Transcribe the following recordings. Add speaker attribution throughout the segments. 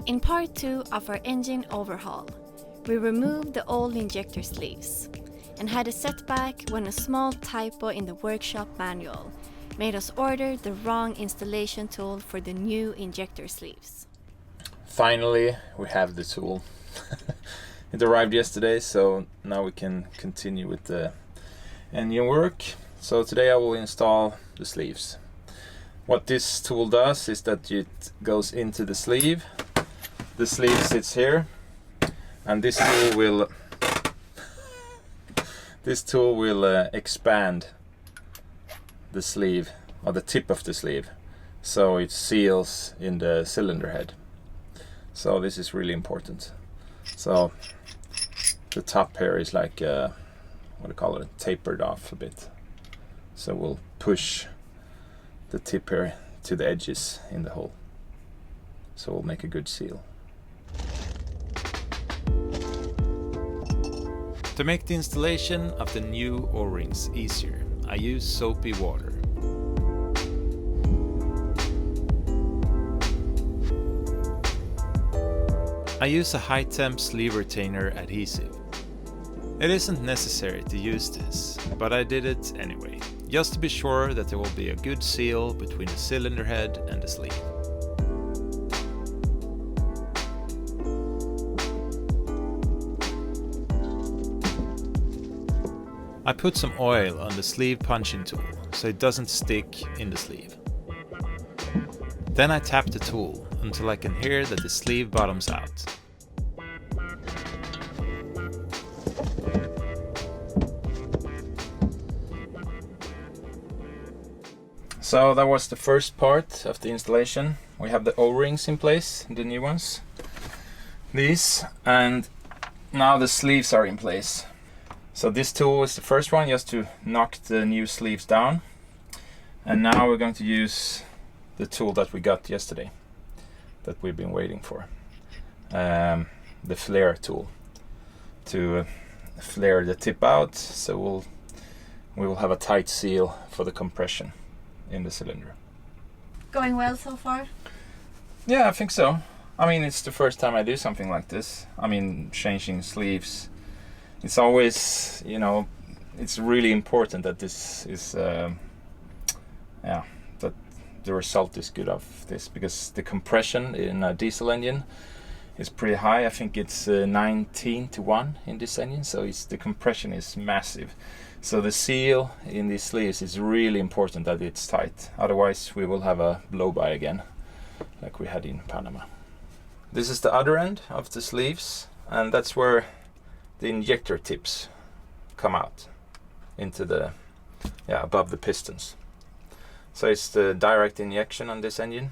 Speaker 1: In part 2 of our engine overhaul, we removed the old injector sleeves and had a setback when a small typo in the workshop manual made us order the wrong installation tool for the new injector sleeves.
Speaker 2: Finally, we have the tool. It arrived yesterday, so now we can continue with the engine work. So today I will install the sleeves. What this tool does is that it goes into the sleeve. The sleeve sits here, and this tool will expand the sleeve, or the tip of the sleeve, so it seals in the cylinder head. So this is really important. So the top here is like what do you call it, tapered off a bit, so we'll push the tip here to the edges in the hole, so we'll make a good seal. To make the installation of the new O-rings easier, I use soapy water. I use a high-temp sleeve retainer adhesive. It isn't necessary to use this, but I did it anyway, just to be sure that there will be a good seal between the cylinder head and the sleeve. I put some oil on the sleeve punching tool so it doesn't stick in the sleeve. Then I tap the tool until I can hear that the sleeve bottoms out. So that was the first part of the installation. We have the O-rings in place, the new ones, these, and now the sleeves are in place. So this tool is the first one, just to knock the new sleeves down. And now we're going to use the tool that we got yesterday, that we've been waiting for. The flare tool, to flare the tip out, so we will have a tight seal for the compression in the cylinder.
Speaker 1: Going well so far?
Speaker 2: Yeah, I think so. I mean, it's the first time I do something like this. I mean, changing sleeves. It's always, you know, it's really important that this is, that the result is good of this, because the compression in a diesel engine is pretty high. I think it's 19:1 in this engine, so the compression is massive. So the seal in these sleeves is really important that it's tight. Otherwise we will have a blow-by again, like we had in Panama. This is the other end of the sleeves, and that's where the injector tips come out into the, above the pistons. So it's the direct injection on this engine,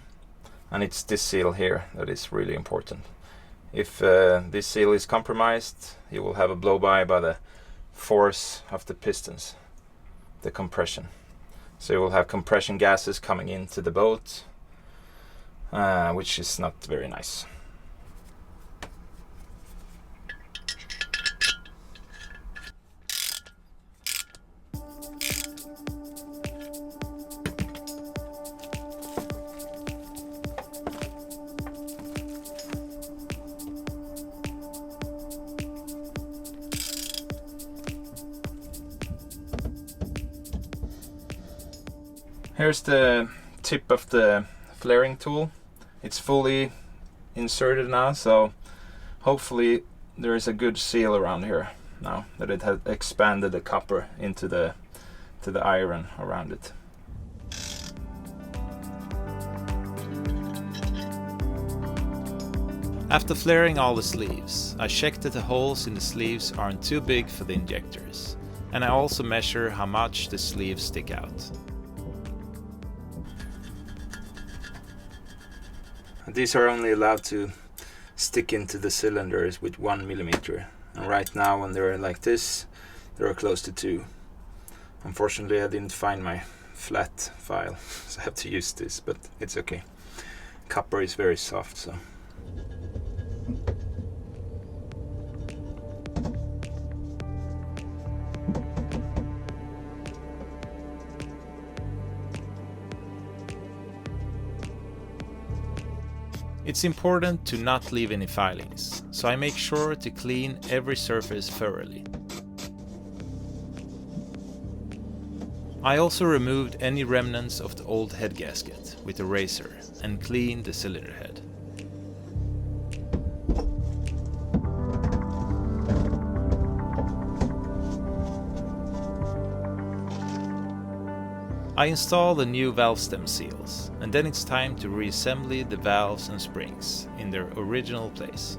Speaker 2: and it's this seal here that is really important. If this seal is compromised, you will have a blow-by the force of the pistons, the compression. So you will have compression gases coming into the boat, which is not very nice. Here's the tip of the flaring tool. It's fully inserted now, so hopefully there is a good seal around here now that it has expanded the copper into the iron around it. After flaring all the sleeves, I checked that the holes in the sleeves aren't too big for the injectors, and I also measure how much the sleeves stick out. These are only allowed to stick into the cylinders with 1 millimeter, and right now when they're like this, they're close to 2. Unfortunately, I didn't find my flat file, so I have to use this, but it's okay. Copper is very soft, so.
Speaker 3: It's important to not leave any filings, so I make sure to clean every surface thoroughly. I also removed any remnants of the old head gasket with a razor and cleaned the cylinder head. I install the new valve stem seals, and then it's time to reassemble the valves and springs in their original place.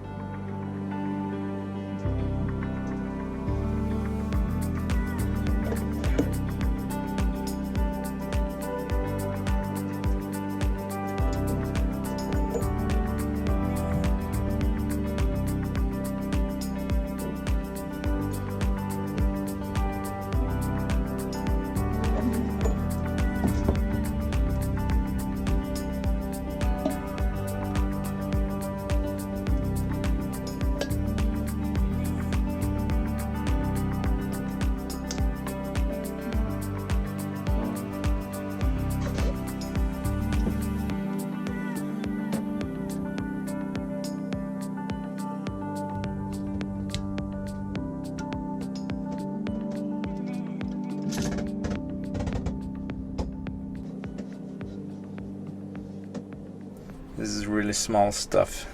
Speaker 2: This is really small stuff,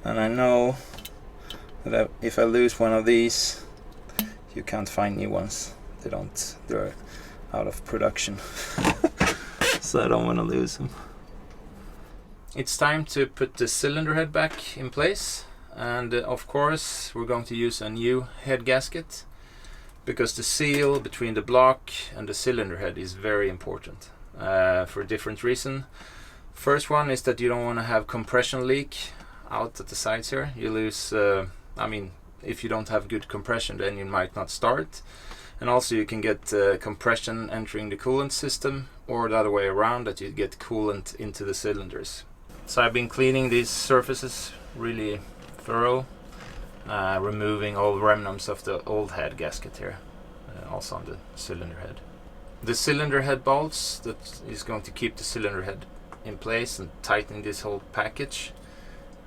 Speaker 2: and I know that if I lose one of these, you can't find new ones. They're out of production. So I don't want to lose them. It's time to put the cylinder head back in place, and of course we're going to use a new head gasket because the seal between the block and the cylinder head is very important. For a different reason. First one is that you don't want to have compression leak out at the sides here. You lose, if you don't have good compression, then you might not start. And also you can get compression entering the coolant system, or the other way around, that you get coolant into the cylinders. So I've been cleaning these surfaces really thorough, removing all remnants of the old head gasket here, also on the cylinder head. The cylinder head bolts, that is going to keep the cylinder head in place and tighten this whole package.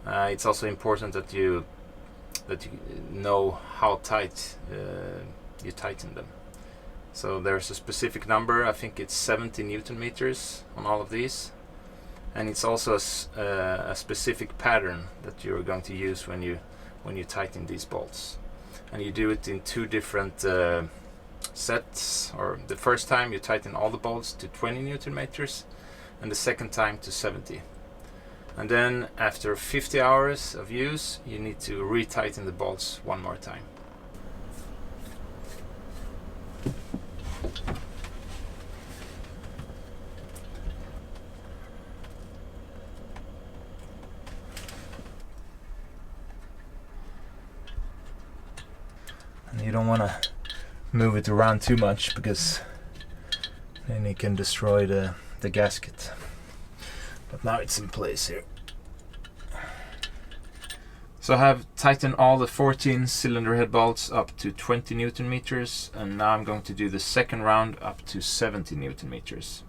Speaker 2: It's also important that you know how tight you tighten them. So there's a specific number, I think it's 70 Newton meters on all of these, and it's also a specific pattern that you're going to use when you tighten these bolts, and you do it in two different sets. Or the first time you tighten all the bolts to 20 Newton meters, and the second time to 70. And then after 50 hours of use, you need to retighten the bolts one more time. And you don't want to move it around too much, because then it can destroy the gasket. But now it's in place here. So I have tightened all the 14 cylinder head bolts up to 20 Newton meters, and now I'm going to do the second round up to 70 Newton meters.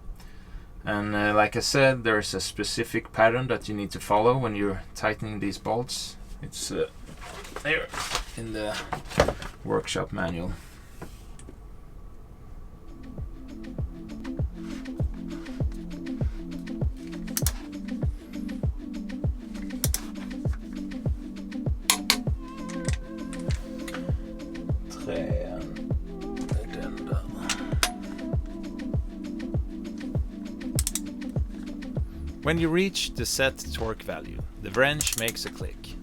Speaker 2: And like I said, there's a specific pattern that you need to follow when you're tightening these bolts. It's there in the workshop manual.
Speaker 3: When you reach the set torque value, the wrench makes a click.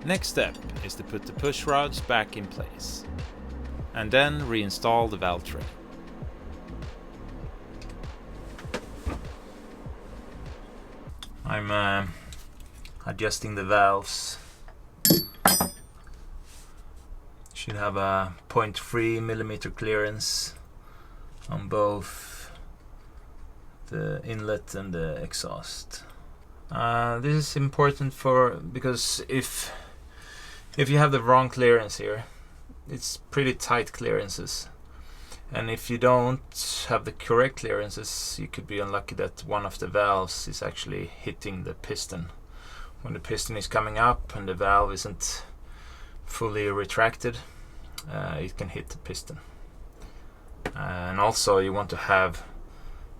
Speaker 3: Next step is to put the push rods back in place, and then reinstall the valve tray.
Speaker 2: I'm adjusting the valves. Should have a 0.3 millimeter clearance on both the inlet and the exhaust. This is important because if you have the wrong clearance here, it's pretty tight clearances, And if you don't have the correct clearances, you could be unlucky that one of the valves is actually hitting the piston. When the piston is coming up and the valve isn't fully retracted, it can hit the piston. And also you want to have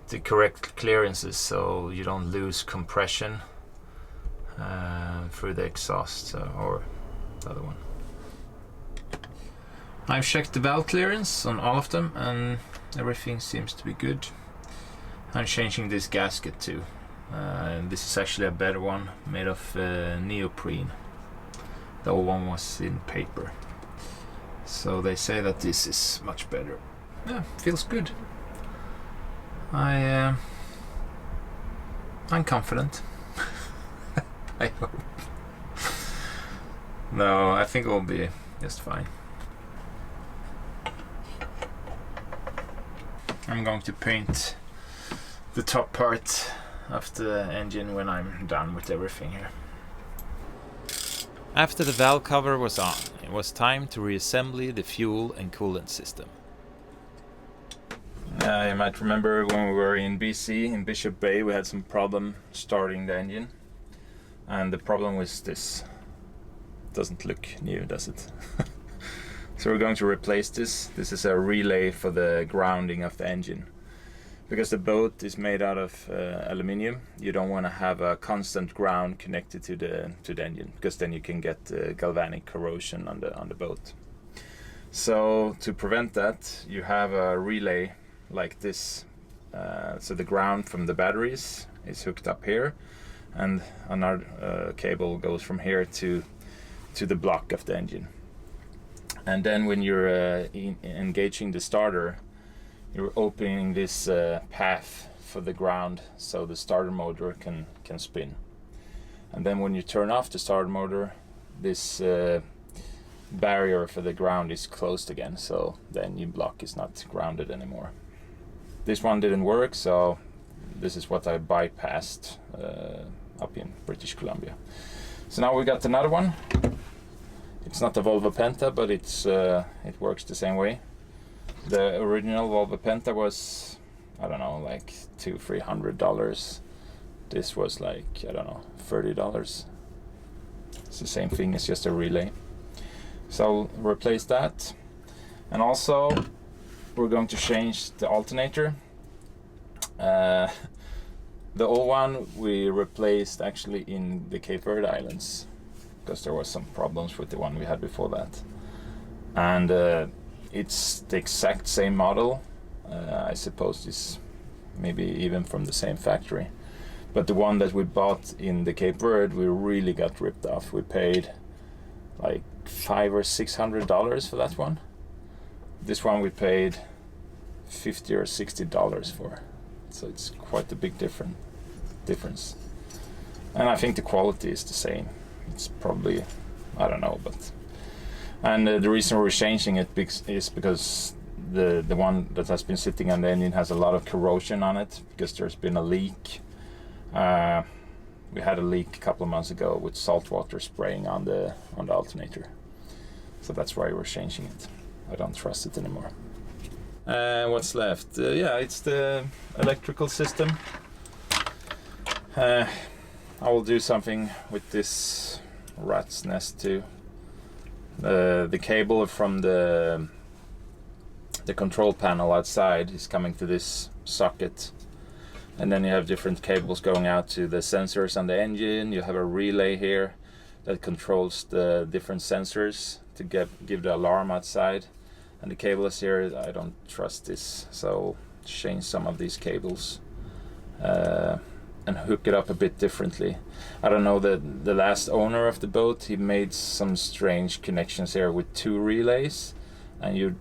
Speaker 2: the correct clearances so you don't lose compression through the exhaust or the other one. I've checked the valve clearance on all of them and everything seems to be good. I'm changing this gasket too. This is actually a better one, made of neoprene. The old one was in paper. So they say that this is much better. Yeah, feels good. I'm confident. I hope. No, I think it will be just fine. I'm going to paint the top part of the engine when I'm done with everything here.
Speaker 3: After the valve cover was on, it was time to reassemble the fuel and coolant system.
Speaker 2: You might remember when we were in BC, in Bishop Bay, we had some problem starting the engine. And the problem was this. Doesn't look new, does it? So we're going to replace this. This is a relay for the grounding of the engine. Because the boat is made out of aluminium, you don't want to have a constant ground connected to the engine, because then you can get galvanic corrosion on the boat. So to prevent that, you have a relay like this. So the ground from the batteries is hooked up here, and another cable goes from here to the block of the engine. And then when you're engaging the starter, you're opening this path for the ground so the starter motor can spin. And then when you turn off the starter motor, this barrier for the ground is closed again, so the engine block is not grounded anymore. This one didn't work, so this is what I bypassed up in British Columbia. So now we got another one. It's not a Volvo Penta, but it works the same way. The original Volvo Penta was, I don't know, like $200-300. This was like, I don't know, $30. It's the same thing, it's just a relay. So I'll replace that. And also, we're going to change the alternator. The old one we replaced actually in the Cape Verde Islands, because there was some problems with the one we had before that. And it's the exact same model. I suppose it's maybe even from the same factory. But the one that we bought in the Cape Verde, we really got ripped off. We paid like $500 or $600 for that one. This one we paid $50 or $60 for. So it's quite a big difference. And I think the quality is the same. It's probably, I don't know, but... And the reason we're changing it is because the one that has been sitting on the engine has a lot of corrosion on it, because there's been a leak. We had a leak a couple of months ago with salt water spraying on the alternator. So that's why we're changing it. I don't trust it anymore. What's left? Yeah, it's the electrical system. I will do something with this rat's nest too. The cable from the control panel outside is coming to this socket, and then you have different cables going out to the sensors on the engine. You have a relay here that controls the different sensors to give the alarm outside, and the cable is here. I don't trust this, so change some of these cables and hook it up a bit differently. I don't know, the last owner of the boat, he made some strange connections here with two relays, and you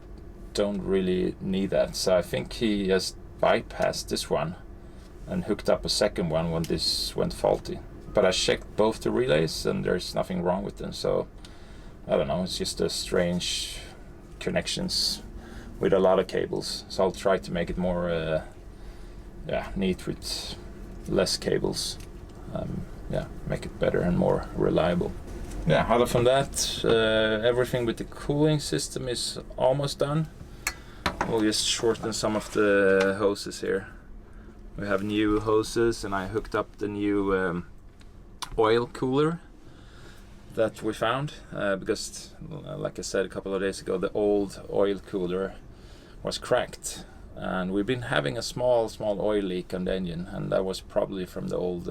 Speaker 2: don't really need that. So I think he has bypassed this one and hooked up a second one when this went faulty. But I checked both the relays and there's nothing wrong with them, so I don't know, it's just a strange connections with a lot of cables. So I'll try to make it more neat with less cables. Make it better and more reliable. Other than that, everything with the cooling system is almost done. we'll just shorten some of the hoses here. We have new hoses, and I hooked up the new oil cooler that we found because, like I said a couple of days ago, the old oil cooler was cracked, and we've been having a small oil leak on the engine, and that was probably from the old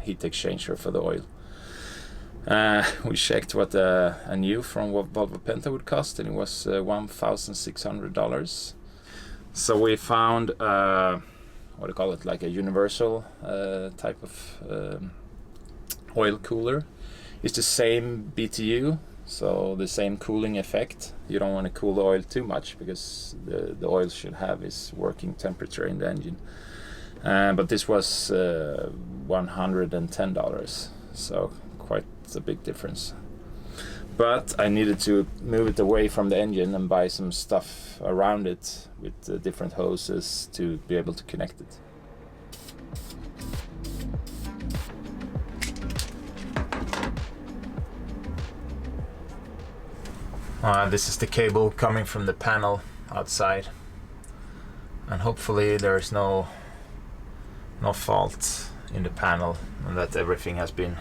Speaker 2: heat exchanger for the oil. We checked what a new from Volvo Penta would cost, and it was $1,600. So we found what do you call it, like a universal type of oil cooler. It's the same BTU, so the same cooling effect. You don't want to cool the oil too much because the oil should have its working temperature in the engine. But this was $110, so quite a big difference. But I needed to move it away from the engine and buy some stuff around it with different hoses to be able to connect it. This is the cable coming from the panel outside, and hopefully there's no fault in the panel and that everything has been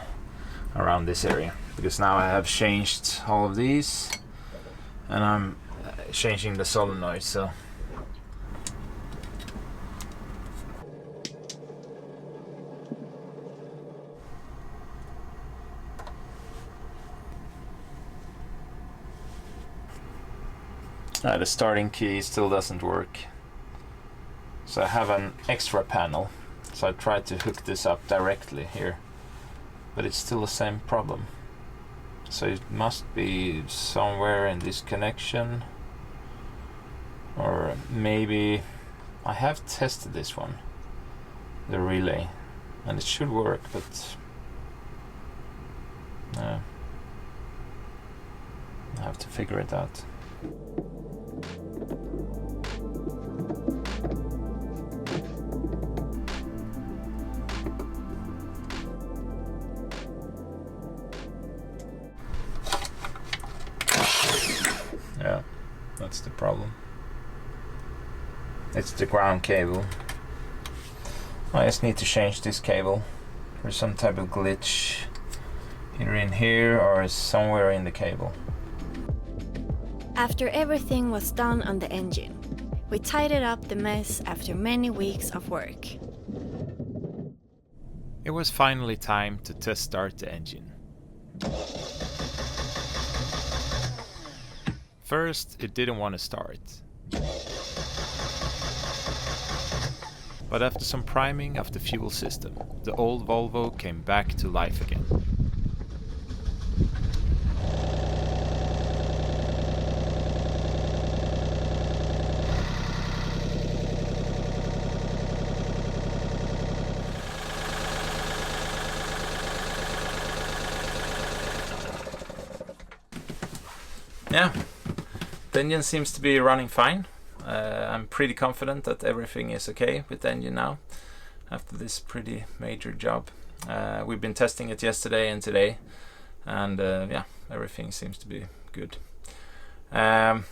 Speaker 2: around this area, because now I have changed all of these and I'm changing the solenoid. So the starting key still doesn't work, so I have an extra panel, so I tried to hook this up directly here, but it's still the same problem. So it must be somewhere in this connection, or maybe I have tested this one, the relay, and it should work, but I have to figure it out. Yeah, that's the problem. It's the ground cable. I just need to change this cable. There's some type of glitch either in here or somewhere in the cable.
Speaker 1: After everything was done on the engine, we tidied up the mess after many weeks of work.
Speaker 3: It was finally time to test start the engine. First, it didn't want to start. But after some priming of the fuel system, the old Volvo came back to life again.
Speaker 2: Yeah, the engine seems to be running fine. I'm pretty confident that everything is okay with the engine now after this pretty major job. We've been testing it yesterday and today, and yeah, everything seems to be good. I'm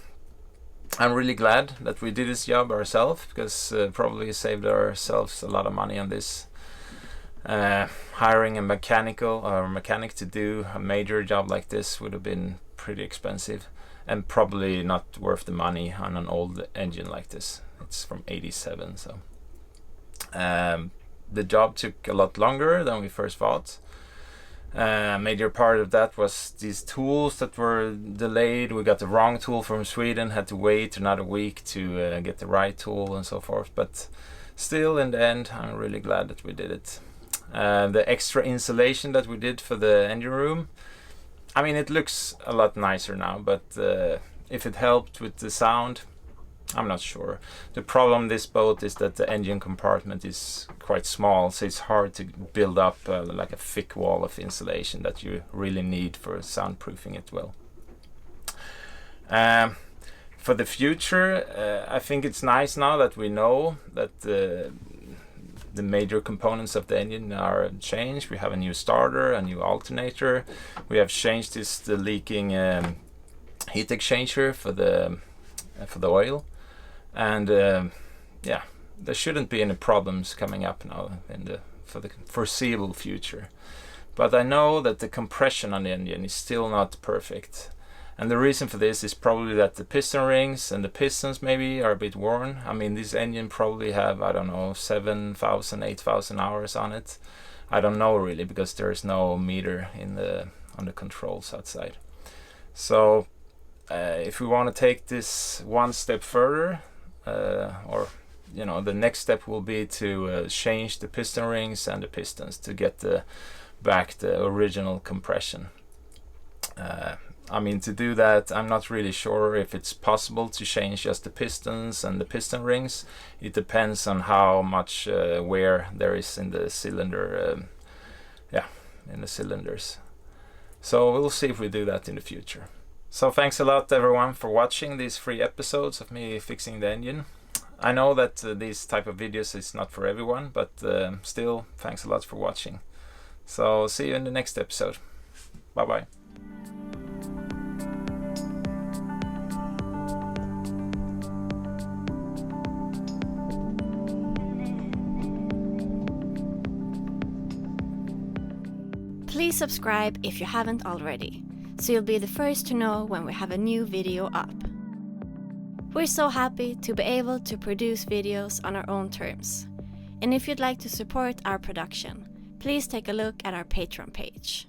Speaker 2: really glad that we did this job ourselves, because probably saved ourselves a lot of money on this. Hiring a mechanic to do a major job like this would have been pretty expensive and probably not worth the money on an old engine like this. It's from '87, so the job took a lot longer than we first thought. A major part of that was these tools that were delayed. We got the wrong tool from Sweden, had to wait another week to get the right tool and so forth, but still in the end I'm really glad that we did it. The extra insulation that we did for the engine room, I mean, it looks a lot nicer now, but if it helped with the sound, I'm not sure. The problem this boat is that the engine compartment is quite small, so it's hard to build up like a thick wall of insulation that you really need for soundproofing it well. For the future, I think it's nice now that we know that the major components of the engine are changed. We have a new starter, a new alternator. We have changed the leaking heat exchanger for the for the oil. And yeah, there shouldn't be any problems coming up now for the foreseeable future. But I know that the compression on the engine is still not perfect. And the reason for this is probably that the piston rings and the pistons maybe are a bit worn. I mean, this engine probably have, I don't know, 7,000, 8,000 hours on it. I don't know really, because there is no meter on the controls outside. So if we want to take this one step further, or the next step will be to change the piston rings and the pistons to get back the original compression. I mean, to do that, I'm not really sure if it's possible to change just the pistons and the piston rings. It depends on how much wear there is in the cylinder, in the cylinders. So we'll see if we do that in the future. So thanks a lot everyone for watching these 3 episodes of me fixing the engine. I know that these type of videos is not for everyone, but still, thanks a lot for watching. So see you in the next episode. Bye bye.
Speaker 1: Please subscribe if you haven't already, so you'll be the first to know when we have a new video up. We're so happy to be able to produce videos on our own terms. And if you'd like to support our production, please take a look at our Patreon page.